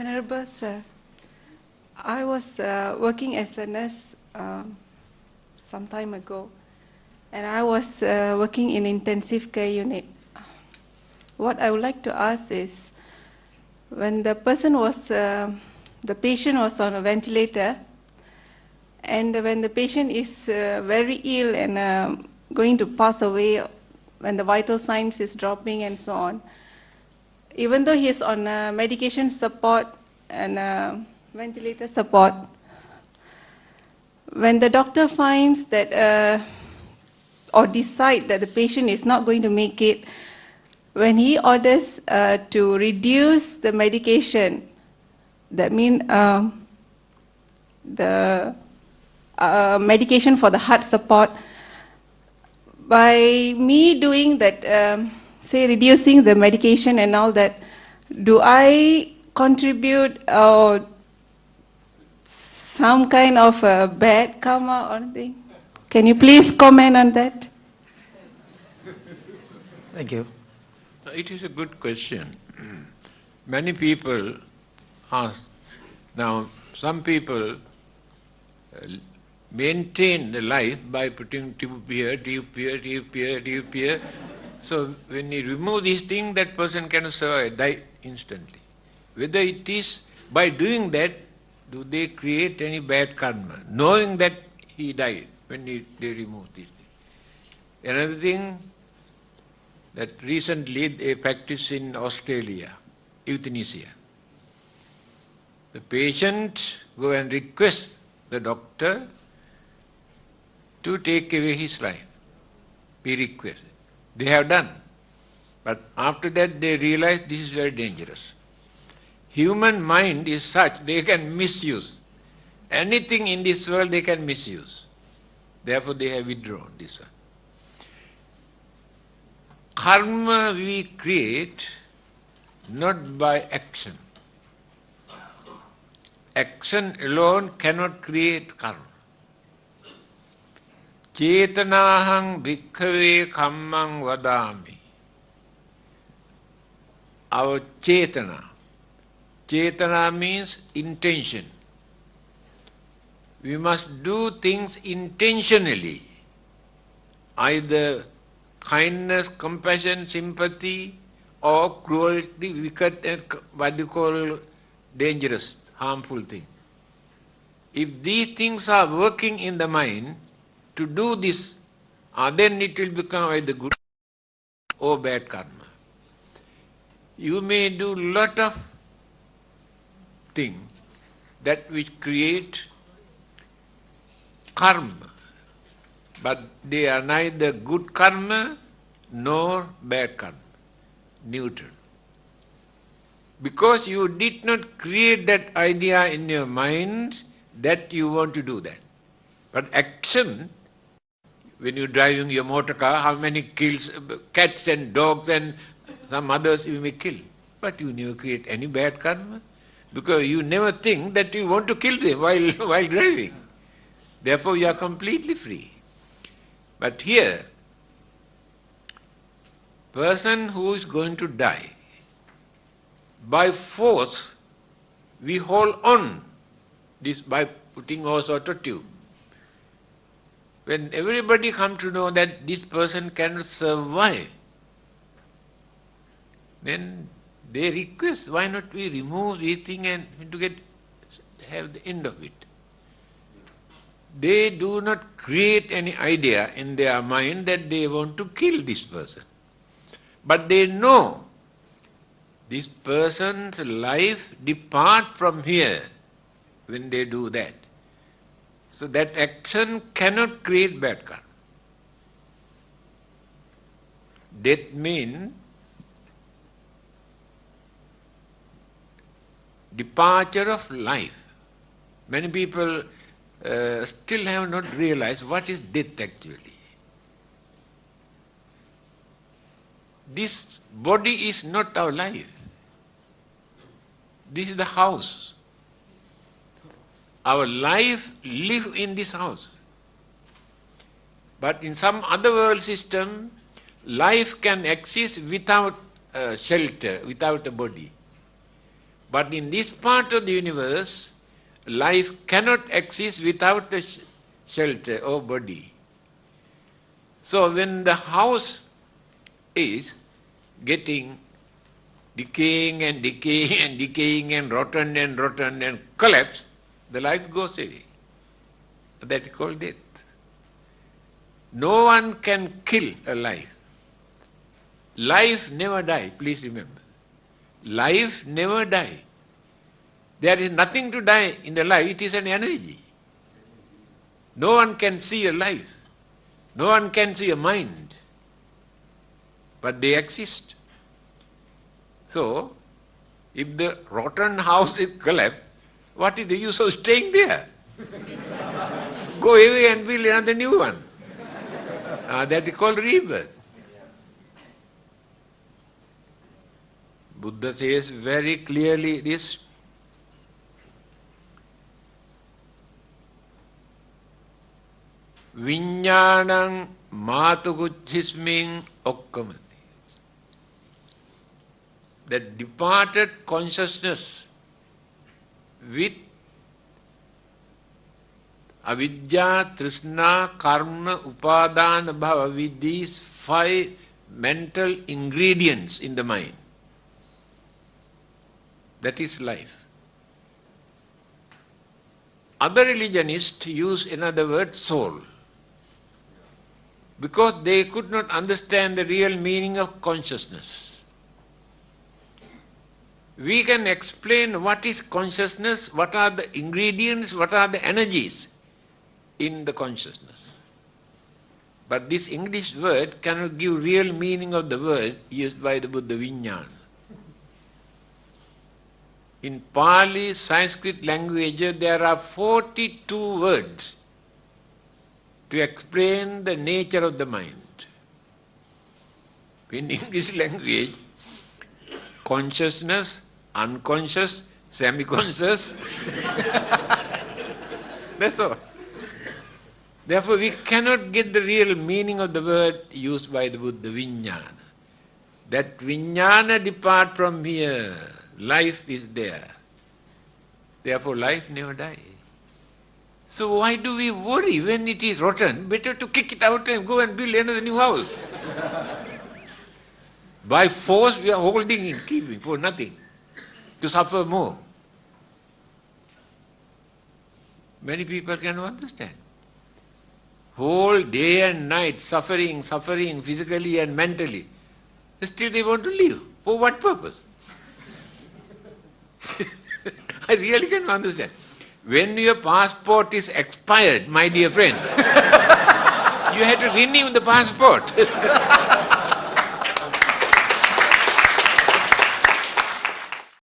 Venerable Sir, I was working as a nurse some time ago, and I was working in intensive care unit. What I would like to ask is, when the patient was on a ventilator, and when the patient is very ill and going to pass away, when the vital signs is dropping and so on, even though he is on medication support and ventilator support, when the doctor finds that or decide that the patient is not going to make it, when he orders to reduce the medication, that means the medication for the heart support, by me doing that, say reducing the medication and all that, do I contribute some kind of bad karma or anything? Can you please comment on that? Thank you. It is a good question. Many people ask. Now, some people maintain the life by putting tube here, tube here, tube here, tube here. So when you remove these things, that person cannot survive, die instantly. Whether it is by doing that, do they create any bad karma, knowing that he died when they remove these things. Another thing, that recently they practice in Australia, euthanasia. The patient go and request the doctor to take away his life. He requested. They have done. But after that they realize this is very dangerous. Human mind is such, they can misuse. Anything in this world they can misuse. Therefore they have withdrawn this one. Karma we create not by action. Action alone cannot create karma. Chetanahang bhikkhave kammang vadami. Our chetana. Chetana means intention. We must do things intentionally. Either kindness, compassion, sympathy, or cruelty, wicked, and what you call dangerous, harmful thing. If these things are working in the mind to do this, then it will become either good or bad karma. You may do lot of things that which create karma, but they are neither good karma nor bad karma, neutral. Because you did not create that idea in your mind that you want to do that. But action, when you're driving your motor car, how many kills, cats and dogs and some others you may kill. But you never create any bad karma, because you never think that you want to kill them while driving. Therefore you are completely free. But here, person who is going to die, by force, we hold on this by putting all sort of tube. When everybody comes to know that this person cannot survive, then they request, why not we remove this thing and to have the end of it. They do not create any idea in their mind that they want to kill this person. But they know this person's life depart from here when they do that. So that action cannot create bad karma. Death means departure of life. Many people still have not realized what is death actually. This body is not our life. This is the house. Our life live in this house. But in some other world system, life can exist without shelter, without a body. But in this part of the universe, life cannot exist without a shelter or body. So when the house is getting decaying and decaying and decaying and rotten and collapse, the life goes away. That is called death. No one can kill a life. Life never dies, please remember. Life never dies. There is nothing to die in the life, it is an energy. No one can see a life. No one can see a mind. But they exist. So, if the rotten house is collapsed, what is the use of staying there? Go away and build another new one. That is called rebirth. Buddha says very clearly this. Viññānaṁ mātukuchismiṁ okkamati. That departed consciousness with avidya, trishna, karma, upadana, bhava, with these 5 mental ingredients in the mind. That is life. Other religionists use another word, soul, because they could not understand the real meaning of consciousness. We can explain what is consciousness, what are the ingredients, what are the energies in the consciousness. But this English word cannot give real meaning of the word used by the Buddha, Viññāna. In Pali, Sanskrit language, there are 42 words to explain the nature of the mind. In English language, consciousness, unconscious, semi-conscious, that's all. Therefore, we cannot get the real meaning of the word used by the Buddha, Viññāna. That Viññāna depart from here, life is there. Therefore, life never dies. So why do we worry when it is rotten? Better to kick it out and go and build another new house. By force we are holding in, keeping for nothing, to suffer more. Many people cannot understand. Whole day and night suffering physically and mentally. Still they want to live. For what purpose? I really cannot understand. When your passport is expired, my dear friends, you have to renew the passport.